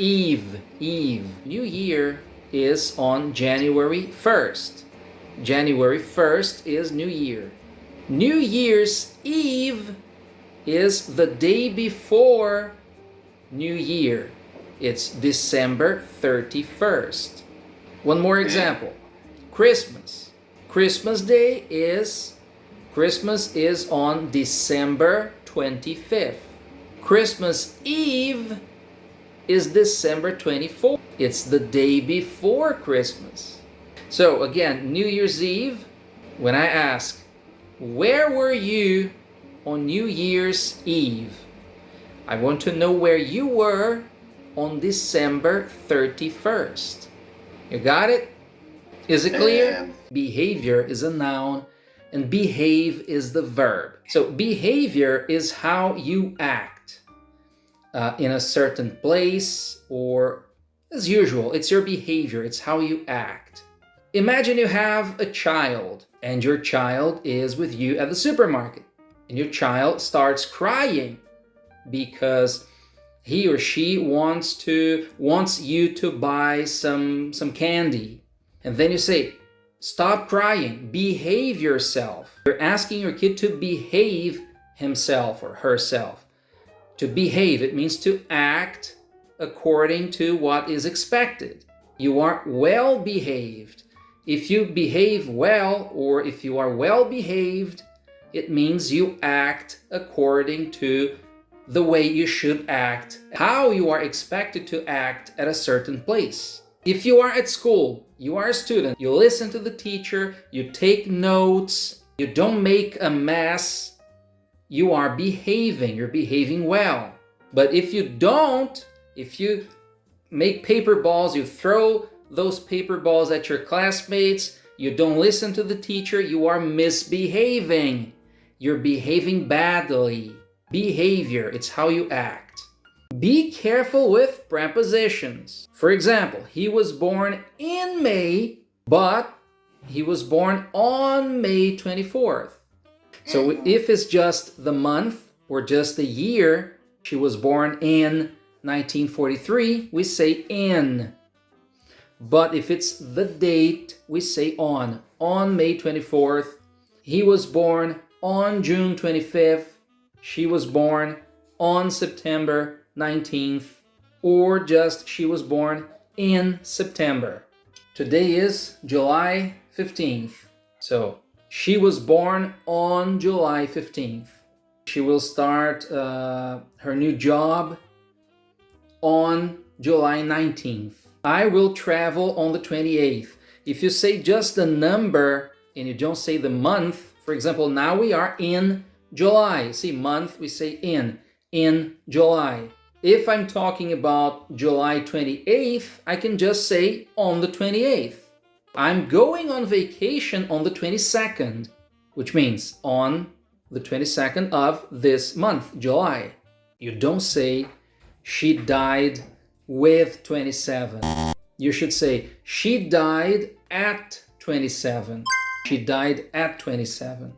Eve, Eve. New Year is on January 1st. January 1st is New Year. New Year's Eve is the day before New Year. It's December 31st. One more example. Christmas. Christmas is on December 25th. Christmas Eve is December 24th. It's the day before Christmas. So again, New Year's Eve, when I ask, where were you on New Year's Eve? I want to know where you were on December 31st. You got it? Is it clear? Behavior is a noun and behave is the verb. So behavior is how you act in a certain place, or as usual, it's your behavior, it's how you act. Imagine you have a child and your child is with you at the supermarket and your child starts crying because he or she wants you to buy some candy. And then you say, stop crying, behave yourself. You're asking your kid to behave himself or herself. To behave, it means to act according to what is expected. You are well behaved. If you behave well, or if you are well behaved, it means you act according to the way you should act, how you are expected to act at a certain place. If you are at school, you are a student, you listen to the teacher, you take notes, you don't make a mess, you are behaving, you're behaving well. But if you don't, if you make paper balls, you throw those paper balls at your classmates, you don't listen to the teacher, you are misbehaving. You're behaving badly. Behavior, it's how you act. Be careful with prepositions. For example, he was born in May, but he was born on May 24th. So if it's just the month or just the year, she was born in 1943, we say in. But if it's the date, we say on May 24th. He was born on June 25th. She was born on September 19th. Or just she was born in September. Today is July 15th. So she was born on July 15th. She will start her new job on July 19th. I will travel on the 28th. If you say just the number and you don't say the month, for example, now we are in July. See, month, we say in July. If I'm talking about July 28th, I can just say on the 28th. I'm going on vacation on the 22nd, which means on the 22nd of this month, July. You don't say she died with 27. You should say she died at 27. She died at 27.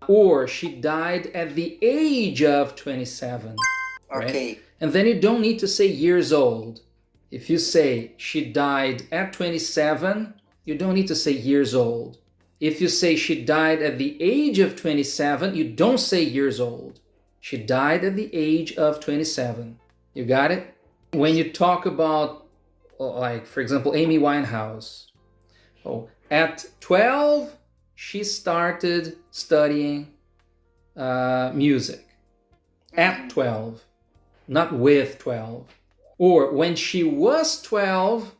Or she died at the age of 27. Right? Okay. And then you don't need to say years old. If you say she died at 27, you don't need to say years old. If you say she died at the age of 27, you don't say years old. She died at the age of 27. You got it? When you talk about, like, for example, Amy Winehouse. At 12, she started studying music. At 12, not with 12. Or when she was 12,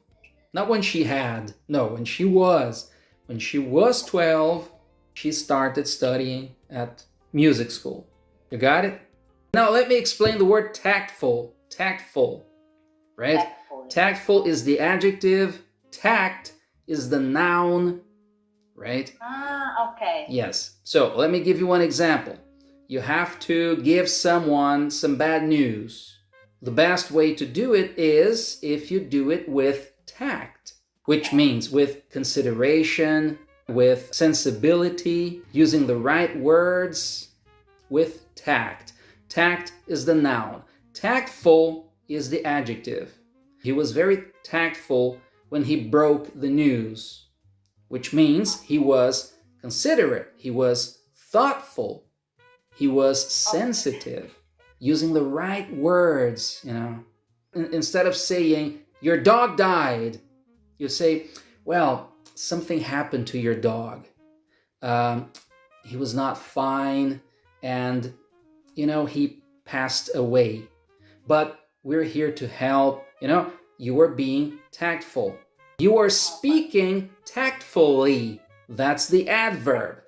not when she had, no, when she was. When she was 12, she started studying at music school. You got it? Now let me explain the word tactful. Tactful, right? Tactful is the adjective. Tact is the noun, right? Okay. Yes. So let me give you one example. You have to give someone some bad news. The best way to do it is if you do it with tact, which means with consideration, with sensibility, using the right words, with tact. Tact is the noun. Tactful is the adjective. He was very tactful when he broke the news, which means he was considerate, he was thoughtful, he was sensitive, using the right words, Instead of saying, your dog died, you say, well, something happened to your dog. He was not fine, and, he passed away. But we're here to help. You are being tactful. You are speaking tactfully. That's the adverb.